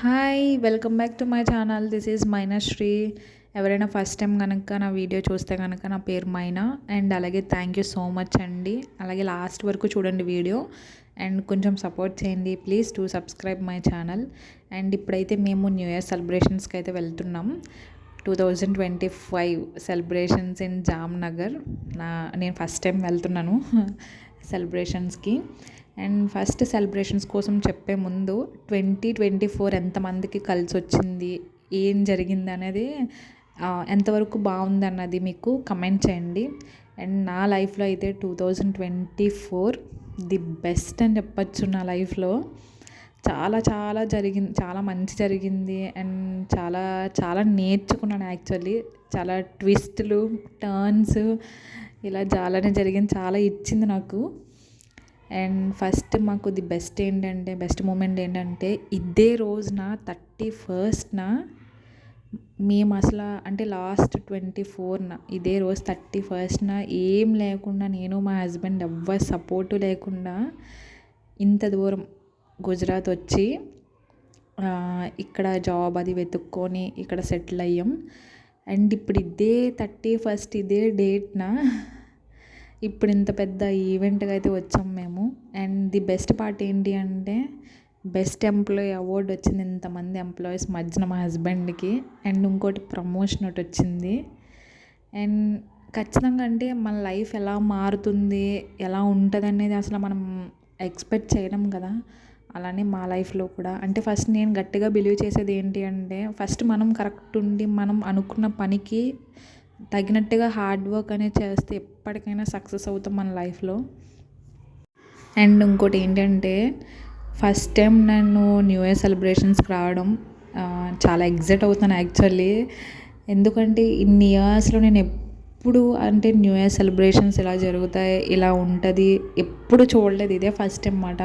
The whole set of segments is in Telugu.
Hi welcome back to my channel. This is Mainashri. ఎవరైనా ఫస్ట్ టైం కనుక నా వీడియో చూస్తే కనుక నా పేరు మైనా. అండ్ అలాగే థ్యాంక్ యూ సో మచ్ అండి. అలాగే లాస్ట్ వరకు చూడండి వీడియో అండ్ కొంచెం సపోర్ట్ చేయండి. Please to subscribe my channel. And ఇప్పుడైతే మేము న్యూ ఇయర్ సెలబ్రేషన్స్కి అయితే వెళ్తున్నాం. 2025 సెలబ్రేషన్స్ ఇన్ జామ్నగర్. నేను ఫస్ట్ టైం వెళ్తున్నాను సెలబ్రేషన్స్కి. అండ్ ఫస్ట్ సెలబ్రేషన్స్ కోసం చెప్పే ముందు 2024 ఎంతమందికి కలిసి వచ్చింది, ఏం జరిగింది అనేది ఎంతవరకు బాగుంది అన్నది మీకు కమెంట్ చేయండి. అండ్ నా లైఫ్లో అయితే 2024 ది బెస్ట్ అని చెప్పచ్చు. నా లైఫ్లో చాలా చాలా జరిగింది, చాలా మంచి జరిగింది. అండ్ చాలా చాలా నేర్చుకున్నాను. యాక్చువల్లీ చాలా ట్విస్టులు, టర్న్స్ ఇలా చాలానే జరిగింది. చాలా ఇచ్చింది నాకు. అండ్ ఫస్ట్ మాకు ది బెస్ట్ మూమెంట్ ఏంటంటే ఇదే రోజున 31st మేము అసలు అంటే లాస్ట్ 24 ఇదే రోజు 31st ఏం లేకుండా నేను మా హస్బెండ్ ఎవ్వరు సపోర్టు లేకుండా ఇంత దూరం గుజరాత్ వచ్చి ఇక్కడ జాబ్ అది వెతుక్కొని ఇక్కడ సెటిల్ అయ్యాం. అండ్ ఇప్పుడు ఇదే 31st ఇదే డేట్న ఇప్పుడు ఇంత పెద్ద ఈవెంట్గా అయితే వచ్చాం మేము. అండ్ ది బెస్ట్ పార్ట్ ఏంటి అంటే బెస్ట్ ఎంప్లాయీ అవార్డు వచ్చింది ఇంతమంది ఎంప్లాయీస్ మధ్యన మా హస్బెండ్కి. అండ్ ఇంకోటి ప్రమోషన్ ఒకటి వచ్చింది. అండ్ ఖచ్చితంగా అంటే మన లైఫ్ ఎలా మారుతుంది, ఎలా ఉంటుంది అనేది అసలు మనం ఎక్స్పెక్ట్ చేయడం కదా. అలానే మా లైఫ్లో కూడా అంటే ఫస్ట్ నేను గట్టిగా బిలీవ్ చేసేది ఏంటి అంటే ఫస్ట్ మనం కరెక్ట్ ఉండి మనం అనుకున్న పనికి తగినట్టుగా హార్డ్ వర్క్ అనేది చేస్తే ఎప్పటికైనా సక్సెస్ అవుతాం మన లైఫ్లో. అండ్ ఇంకోటి ఏంటంటే ఫస్ట్ టైం నేను న్యూ ఇయర్ సెలబ్రేషన్స్కి రావడం చాలా ఎగ్జైట్ అవుతాను యాక్చువల్లీ. ఎందుకంటే ఇన్ని ఇయర్స్లో నేను ఎప్పుడు అంటే న్యూ ఇయర్ సెలబ్రేషన్స్ ఇలా జరుగుతాయి, ఇలా ఉంటుంది ఎప్పుడు చూడలేదు. ఇదే ఫస్ట్ టైం అన్నమాట.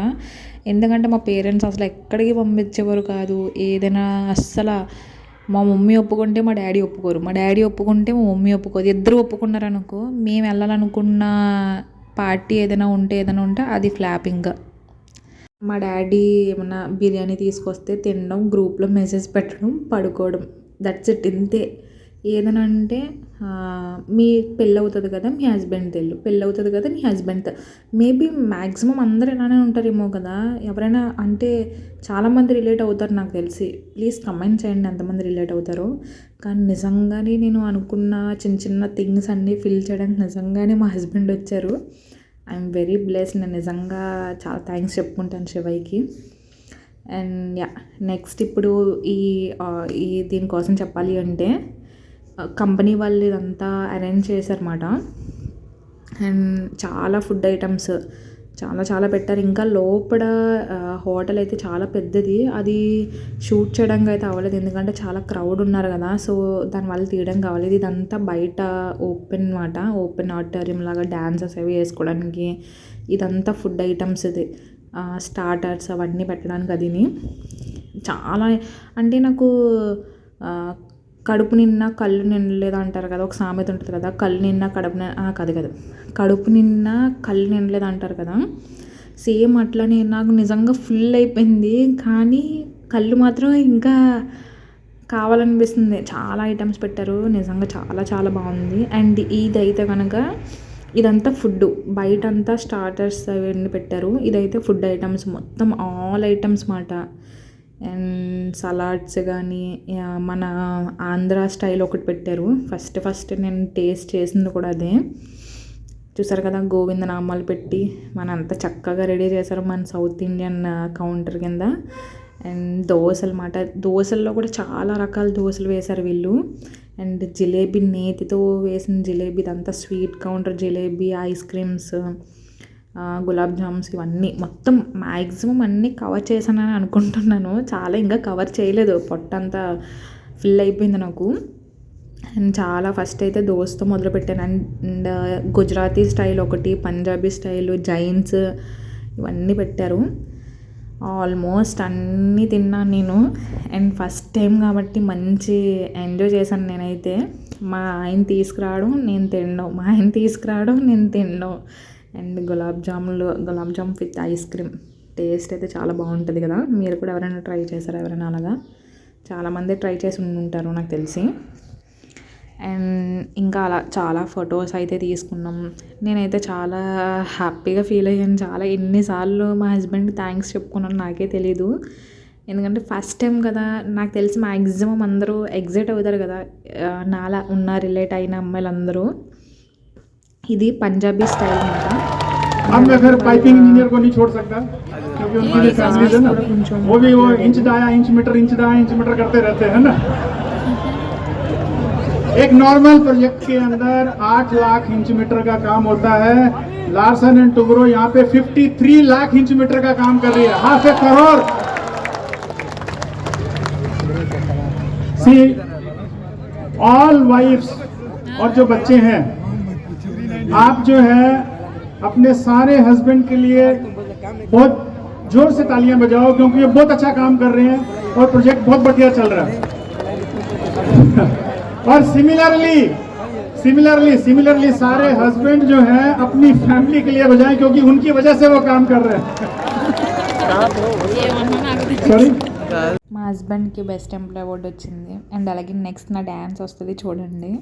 ఎందుకంటే మా పేరెంట్స్ అసలు ఎక్కడికి పంపించేవారు కాదు. ఏదైనా అస్సలు మా మమ్మీ ఒప్పుకుంటే మా డాడీ ఒప్పుకోరు, మా డాడీ ఒప్పుకుంటే మా మమ్మీ ఒప్పుకోదు. ఇద్దరు ఒప్పుకున్నారు అనుకో మేము వెళ్ళాలనుకున్న పార్టీ ఏదైనా ఉంటే అది ఫ్లాపింగ్. మా డాడీ ఏమన్నా బిర్యానీ తీసుకొస్తే తినడం, గ్రూప్లో మెసేజ్ పెట్టడం, పడుకోవడం, దట్స్ ఇట్. ఇంతే. ఏదైనా అంటే మీ పెళ్ళి అవుతుంది కదా మీ హస్బెండ్ పెళ్ళి అవుతుంది కదా మీ హస్బెండ్. మేబీ మ్యాక్సిమం అందరూ ఇలానే ఉంటారేమో కదా. ఎవరైనా అంటే చాలామంది రిలేట్ అవుతారు నాకు తెలిసి. ప్లీజ్ కమెంట్ చేయండి ఎంతమంది రిలేట్ అవుతారో. కానీ నిజంగానే నేను అనుకున్న చిన్న చిన్న థింగ్స్ అన్నీ ఫిల్ చేయడానికి నిజంగానే మా హస్బెండ్ వచ్చారు. I'm very blessed. నేను నిజంగా చాలా థ్యాంక్స్ చెప్పుకుంటాను శివయ్యకి. అండ్ నెక్స్ట్ ఇప్పుడు ఈ దీనికోసం చెప్పాలి అంటే కంపెనీ వాళ్ళు ఇదంతా అరేంజ్ చేశారన్నమాట. అండ్ చాలా ఫుడ్ ఐటమ్స్ చాలా చాలా పెట్టారు. ఇంకా లోపల హోటల్ అయితే చాలా పెద్దది. అది షూట్ చేయడానికి అయితే అవ్వలేదు ఎందుకంటే చాలా క్రౌడ్ ఉన్నారు కదా. సో దానివల్ల తీయడం కావాలి. ఇదంతా బయట ఓపెన్ మాట, ఓపెన్ ఆడిటోరియం లాగా డ్యాన్సెస్ అవి వేసుకోవడానికి. ఇదంతా ఫుడ్ ఐటమ్స్, ఇది స్టార్టర్స్ అవన్నీ పెట్టడానికి. అదిని చాలా అంటే నాకు కడుపు నిన్న కళ్ళు నిండలేదు అంటారు కదా, ఒక సామెత ఉంటుంది కదా, కళ్ళు నిన్న కడుపు నిన్న కళ్ళు నిండలేదు అంటారు కదా. సేమ్ అట్లనే నాకు నిజంగా ఫుల్ అయిపోయింది. కానీ కళ్ళు మాత్రం ఇంకా కావాలనిపిస్తుంది. చాలా ఐటమ్స్ పెట్టారు, నిజంగా చాలా చాలా బాగుంది. అండ్ ఇదైతే కనుక ఇదంతా ఫుడ్, బయటంతా స్టార్టర్స్ అవన్నీ పెట్టారు. ఇదైతే ఫుడ్ ఐటమ్స్ మొత్తం ఆల్ ఐటమ్స్ మాట. అండ్ సలాడ్స్ కానీ మన ఆంధ్ర స్టైల్ ఒకటి పెట్టారు. ఫస్ట్ నేను టేస్ట్ చేసింది కూడా అదే. చూసారు కదా గోవింద నామాలు పెట్టి మన అంత చక్కగా రెడీ చేశారు మన సౌత్ ఇండియన్ కౌంటర్ కింద. అండ్ దోశలు మాట, దోశల్లో కూడా చాలా రకాల దోశలు వేశారు వీళ్ళు. అండ్ జిలేబీ, నేతితో వేసిన జిలేబీ, ఇదంతా sweet counter jalebi, ice creams, gulab jams, ఇవన్నీ మొత్తం మ్యాక్సిమం అన్నీ కవర్ చేశానని అనుకుంటున్నాను. చాలా ఇంకా కవర్ చేయలేదు, పొట్టంతా ఫిల్ అయిపోయింది నాకు. అండ్ చాలా ఫస్ట్ అయితే దోశతో మొదలుపెట్టాను. అండ్ గుజరాతీ స్టైల్ ఒకటి, పంజాబీ స్టైల్, జైన్స్ ఇవన్నీ పెట్టారు. ఆల్మోస్ట్ అన్నీ తిన్నాను నేను. అండ్ ఫస్ట్ టైం కాబట్టి మంచి ఎంజాయ్ చేశాను నేనైతే. మా ఆయన తీసుకురావడం నేను తినడం. And gulab jam with ice cream taste అయితే చాలా బాగుంటుంది కదా. మీరు కూడా ఎవరైనా ట్రై చేశారా? ఎవరైనా అలాగా చాలామంది ట్రై చేసి ఉంటారు నాకు తెలిసి. అండ్ ఇంకా అలా చాలా ఫొటోస్ అయితే తీసుకున్నాం. నేనైతే చాలా హ్యాపీగా ఫీల్ అయ్యాను. చాలా ఎన్నిసార్లు మా హస్బెండ్కి థ్యాంక్స్ చెప్పుకున్నాను నాకే తెలీదు. ఎందుకంటే ఫస్ట్ టైం కదా, నాకు తెలిసి మ్యాక్సిమం అందరూ ఎగ్జైట్ అవుతారు కదా నాలా ఉన్న రిలేట్ అయిన అమ్మాయిలందరూ. ఇది పంజాబీ స్టైల్ అనమాట. अब मैं फिर पाइपिंग इंजीनियर को नहीं छोड़ सकता क्योंकि उनकी भी फैमिली है ना, वो भी वो इंच दाया इंच मीटर करते रहते हैं ना। एक नॉर्मल प्रोजेक्ट के अंदर 8 लाख इंच मीटर का काम होता है। लार्सन एंड टुब्रो यहाँ पे 53 लाख इंच मीटर का काम कर रही है, ½ करोड़। सी ऑल वाइफ्स और जो बच्चे हैं, आप जो है अपने सारे हस्बैंड के लिए बहुत जोर से तालियां बजाओ क्योंकि ये बहुत अच्छा काम कर रहे हैं और प्रोजेक्ट बहुत बढ़िया चल रहा है। और सिमिलरली सारे हस्बैंड जो हैं अपनी फैमिली के लिए बजाएं क्योंकि उनकी वजह से वो काम कर रहे हैं। सॉरी, మా హస్బెండ్కి బెస్ట్ ఎంప్లాయ్ అవార్డు వచ్చింది. అండ్ అలాగే నెక్స్ట్ నా డ్యాన్స్ వస్తుంది చూడండి.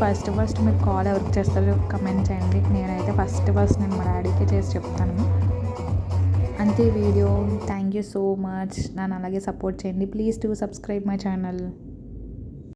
ఫస్ట్ మీరు కాల్ ఎవరికి చేస్తారో కమెంట్ చేయండి. నేనైతే ఫస్ట్ నేను మా డాడీకే చేసి చెప్తాను. అంతే video. Thank you so much. నన్ను అలాగే సపోర్ట్ చేయండి. Please to subscribe my channel.